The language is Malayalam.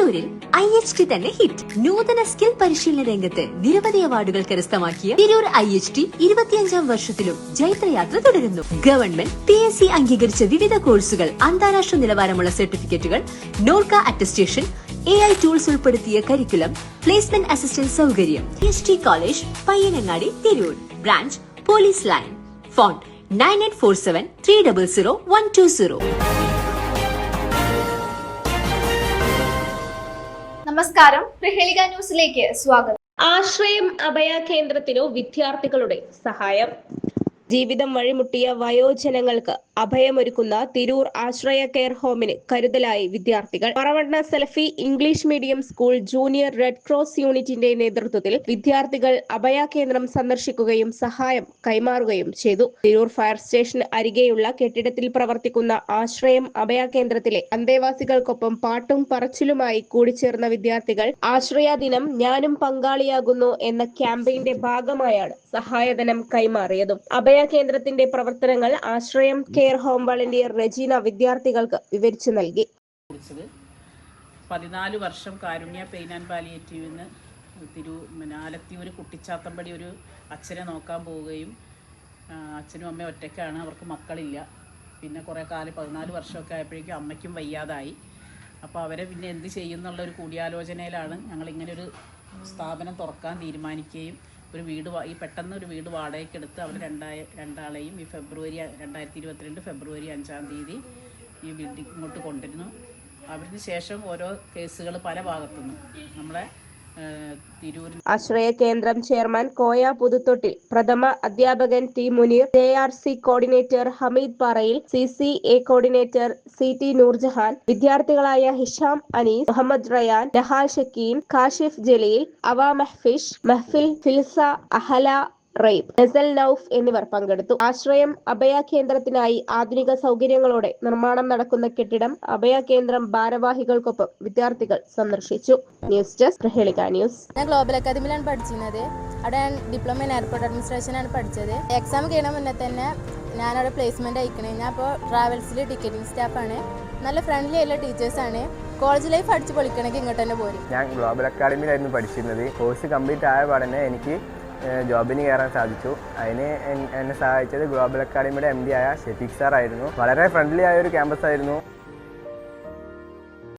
തിരൂരിൽ IHT തന്നെ ഹിറ്റ്. നൂതന സ്കിൽ പരിശീലന രംഗത്ത് നിരവധി അവാർഡുകൾ കരസ്ഥമാക്കിയ തിരൂർ IHT 25ാം വർഷത്തിലും ജൈത്രയാത്ര തുടരുന്നു. ഗവൺമെന്റ് PSC അംഗീകരിച്ച വിവിധ കോഴ്സുകൾ, അന്താരാഷ്ട്ര നിലവാരമുള്ള സർട്ടിഫിക്കറ്റുകൾ, നോർക്ക അറ്റസ്റ്റേഷൻ, AI ടൂൾസ് ഉൾപ്പെടുത്തിയ കരിക്കുലം, പ്ലേസ്മെന്റ് അസിസ്റ്റന്റ് സൗകര്യം. IHT college, Payyanangadi, Tirur. Branch police line. Phone 9847 300 120. നമസ്കാരം, പ്രഹേളിക ന്യൂസിലേക്ക് സ്വാഗതം. ആശ്രയം അഭയ കേന്ദ്രത്തിനു വിദ്യാർത്ഥികളുടെ സഹായം. ജീവിതം വഴിമുട്ടിയ വയോജനങ്ങൾക്ക് അഭയമൊരുക്കുന്ന തിരൂർ ആശ്രയ കെയർ ഹോമിന് കരുതലായി വിദ്യാർത്ഥികൾ. Paravanna selfie English medium school junior red cross യൂണിറ്റിന്റെ നേതൃത്വത്തിൽ വിദ്യാർത്ഥികൾ അഭയ കേന്ദ്രം സന്ദർശിക്കുകയും സഹായം കൈമാറുകയും ചെയ്തു. തിരൂർ ഫയർ സ്റ്റേഷന് അരികെയുള്ള കെട്ടിടത്തിൽ പ്രവർത്തിക്കുന്ന ആശ്രയം അഭയ കേന്ദ്രത്തിലെ അന്തേവാസികൾക്കൊപ്പം പാട്ടും പറച്ചിലുമായി കൂടിച്ചേർന്ന വിദ്യാർത്ഥികൾ ആശ്രയ ദിനം ഞാനും പങ്കാളിയാകുന്നു എന്ന ക്യാമ്പയിന്റെ ഭാഗമായാണ് സഹായധനം കൈമാറിയതും. അഭയ കേന്ദ്രത്തിന്റെ പ്രവർത്തനങ്ങൾ ആശ്രയം കെയർ ഹോം വളണ്ടിയർ റെജീന വിദ്യാർത്ഥികൾക്ക് വിവരിച്ചു നൽകി. 14 വർഷം കാരുണ്യ പെയിൻ ആൻഡ് പാലിയേറ്റീവിന്ന് ആലത്തിയൂർ കുട്ടിച്ചാത്തമ്പടി ഒരു അച്ഛനെ നോക്കാൻ പോവുകയും അച്ഛനും അമ്മയും ഒറ്റയ്ക്കാണ്, അവർക്ക് മക്കളില്ല. പിന്നെ കുറേ കാലം 14 വർഷമൊക്കെ ആയപ്പോഴേക്കും അമ്മയ്ക്കും വയ്യാതായി. അപ്പോൾ അവരെ പിന്നെ എന്ത് ചെയ്യുന്നുള്ളൊരു കൂടിയാലോചനയിലാണ് ഞങ്ങളിങ്ങനൊരു സ്ഥാപനം തുറക്കാൻ തീരുമാനിക്കുകയും ഒരു വീട് പെട്ടെന്ന് ഒരു വീട് വാടകയ്ക്കെടുത്ത് അവർ രണ്ടാളെയും ഈ 2022 ഫെബ്രുവരി 5-ാം തീയതി ഈ ബിൽഡിംഗ് ഇങ്ങോട്ട് കൊണ്ടിരുന്നു. അതിന് ശേഷം ഓരോ കേസുകൾ പല ഭാഗത്തുനിന്നും നമ്മളെ തിരൂരിൽ ആശ്രയ കേന്ദ്രം ചെയർമാൻ കോയ പുതുത്തൊട്ടിൽ, പ്രഥമ അധ്യാപകൻ T Muneer, JRC coordinator Hameed Parayil, CCA coordinator CT Noorjahan, വിദ്യാർത്ഥികളായ ഹിഷാം അനീസ്, മുഹമ്മദ് റയാൻ, നഹാൽ ഷക്കീൻ, കാഷിഫ് ജലീൽ, അവ മെഹ്ഫിഷ്, മെഹ്ഫിൽ, ഫിൽസ, അഹല, റൈബ്, നസൽ നൌഫ് എന്നിവർ പങ്കെടുത്തു. ആശ്രയം അഭയ കേന്ദ്രത്തിനായി ആധുനിക സൗകര്യങ്ങളോടെ നിർമ്മാണം നടക്കുന്ന കെട്ടിടം അഭയ കേന്ദ്രം ഭാരവാഹികൾക്കൊപ്പം വിദ്യാർത്ഥികൾ സന്ദർശിച്ചു. News desk Prahelika news. ഞാൻ ഗ്ലോബൽ അക്കാദമിയിലാണ് പഠിച്ചിരുന്നത്. അവിടെ ഞാൻ ഡിപ്ലോമ ഇൻ എയർപോർട്ട് അഡ്മിനിസ്ട്രേഷനാണ് പഠിച്ചത്. എക്സാം കഴിയുന്ന മുന്നേ തന്നെ ഞാനവിടെ പ്ലേസ്മെന്റ് അയക്കണേ. ഞാൻ ഇപ്പോൾ ട്രാവൽസിൽ ടിക്കറ്റിംഗ് സ്റ്റാഫാണ്. നല്ല ഫ്രണ്ട്ലി ആയിട്ടുള്ള ടീച്ചേഴ്സാണ്. കോളേജ് ലൈഫ് അടിച്ച് പൊളിക്കണമെങ്കിൽ ഇങ്ങോട്ട് തന്നെ പോരും. ഞാൻ ഗ്ലോബൽ അക്കാദമിയിലായിരുന്നു പഠിച്ചിരുന്നത്. കോഴ്സ് കംപ്ലീറ്റ് ആയ പാടനെ എനിക്ക് ജോബിന് കയറാൻ സാധിച്ചു. അതിന് എന്നെ സഹായിച്ചത് ഗ്ലോബൽ അക്കാദമിയുടെ MD ആയ ഷെഫീഖ് സാർ ആയിരുന്നു. വളരെ ഫ്രണ്ട്ലി ആയ ഒരു ക്യാമ്പസ് ആയിരുന്നു.